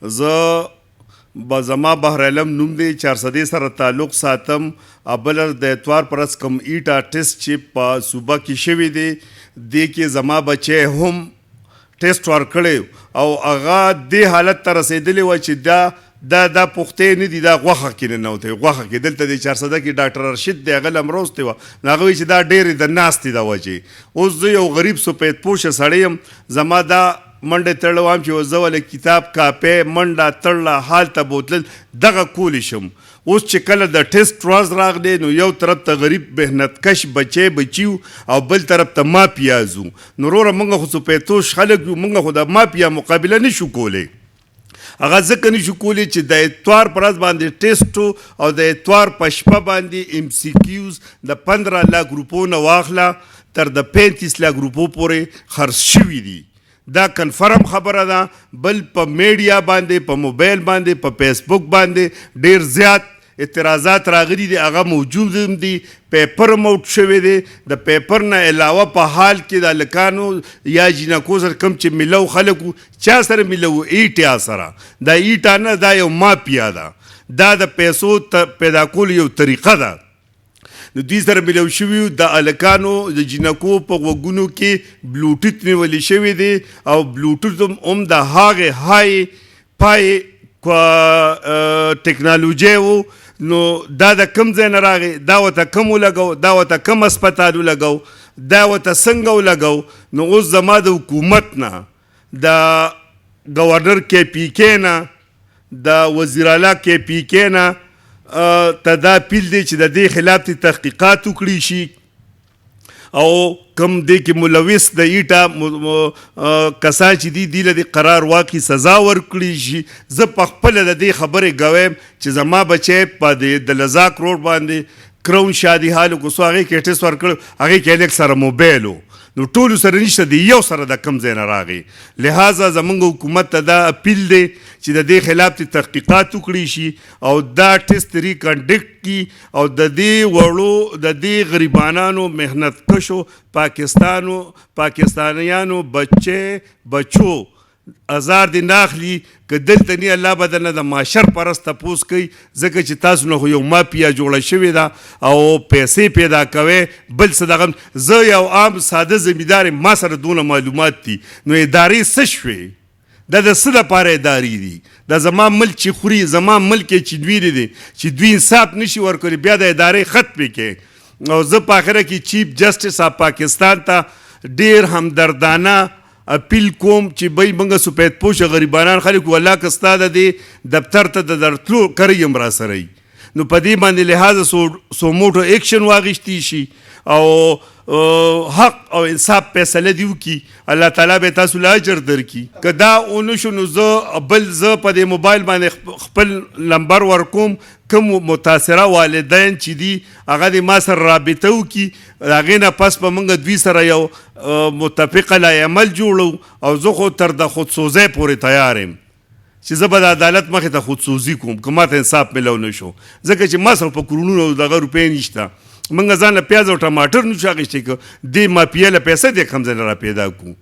زه زما بحر علم نوم دی 400 سره تعلق ساتم. بل د اتوار پر ورځ کوم ایټا ټیسټ چې په صوبه کې شوی دی دې کې زما بچی هم ټیسټ ورکړی او هغه دې حالت ته رسېدلی وه چې دا پختې نه دي، دا غوښه کې ننوتی، غوښه کې دلته د 400 کې ډاکټر رشید دی هغه لمروستی وه، نو هغه وایي چې دا ډېرې د ناستې د وجې. اوس زه یو غریب سپیدپوشه سړی یم، زما دا منډې تړلی وام چې زه ولې کتاب کاپی منډه تړله هالته بوتلل دغه کولی شم. اوس چې کله د ټیسټ ورځ راغلی نو یو طرف ته غریب محنتکش بچی او بل طرف ته مافیازو. نو وروره موږ خو سپیدپوش خلک یو، موږ خو د مافیا مقابله نشو کولی. هغه ځکه نشو کولی چې د اتوار پر ورځ باندې ټیسټ او د اتوار په شپه باندې MCQs د 15 لاک روپو نه واخله تر د 35 لاک روپو پورې خرڅ شوي دي. دا کنفرم خبره ده. بل په میډیا باندې، په موبایل باندې، په فیسبوک باندې ډیر زیات اعتراضات راغلي دي، هغه موجود هم دي. پیپر موټ شوی دی. د پیپر نه علاوه په حال کې د هلکانو یا جینکو سره کوم چې میلو خلکو چا سره میلو ایټیا سره، دا ایټا نه، دا یو مافیا ده، دا د پیسو پیدا کولو یو طریقه ده. نو دوی سره میلو شوي د هلکانو د جینکو په غوږونو کې بلوټوت نیولی شوی دی او بلوټوت هم د هغې های پای ټکنالوژي و. نو دا د کم ځای نه راغی، دا ورته کم ولګو، دا ورته کم هسپتال ولګو، دا ورته څنګه ولګو. نو اوس زما د حکومت نه، د ګورنر KPK نه، د وزیر اعلی KPK نه ته دا اپیل دی چې د دې خلاف تحقیقات وکړي شي او کم دی کې ملوث د ایټا کسان چې دي له دې قرار واقعي سزا ورکړي شي. زه په خپله د دې خبرې ګوایم چې زما بچی په د لزاک روډ باندې کراون شادي حال کوسو هغې کې ټیسټ ورکړ، هغې کې هلک سره موبایل و، نو ټولو سره نشته، د یو سره د کم ځای نه راغی. لہذا زمونږ حکومت ته دا اپیل دی چې د دې خلاف تحقیقات وکړي شي او دا ټیسټ ریکنډکټ کړي او د دې وړو د دې غریبانانو محنتکشو پاکستانیانو بچو ازار دی ناخلی که دلته نی الله به درنه د معاشر پرست تپوس کوي، ځکه چې تاسو نه خو یو مافیا جوړه شوې ده او پیسې پیدا کوئ. بل څه دغه زه یو عام ساده زمیندار یم، ما سره دونه معلومات دي. نو ادارې څه شوې؟ دا د څه دپاره ادارې دي؟ دا زما ملک چې خوري، زما ملک یې چې دوی دي چې دوی انصاف نشي ورکولی، بیا د ادارې ختمې کوي. او زه په آخره کې چیف جسټس آف پاکستان ته ډېر همدردانه اپیل کوم چې بی منګه سپیدپوشه غریبانان خلک والله که ستا د دې دفتر ته د درتلو کری یم را سره یي، نو په دې باندې لحاظه سو موټو ایکشن واخیستی شي او حق او انصاف فیصله دې وکړي. الله تعالی به تاسو له اجر درکړي. که دا ونه شو نو زه په دې موبایل باندې خپل نمبر ورکوم، کوم متاثره والدین چې دي هغه دې ما سره رابطه وکړي، د هغې نه پس به موږ دوی سره یو متفق العمل جوړو او زه خو تر د خودسوزۍ پورې تیار یم چې زه به د عدالت مخې ته خودسوزي کوم که ما ته انصاف میلو نه شو، ځکه چې ما سره په کورونو دغه روپۍ نشته. موږ ځان له پیاز او ټماټر نشو اخیستی که دې مافیا له پیسې دې کم ځای نه را پیدا کړو.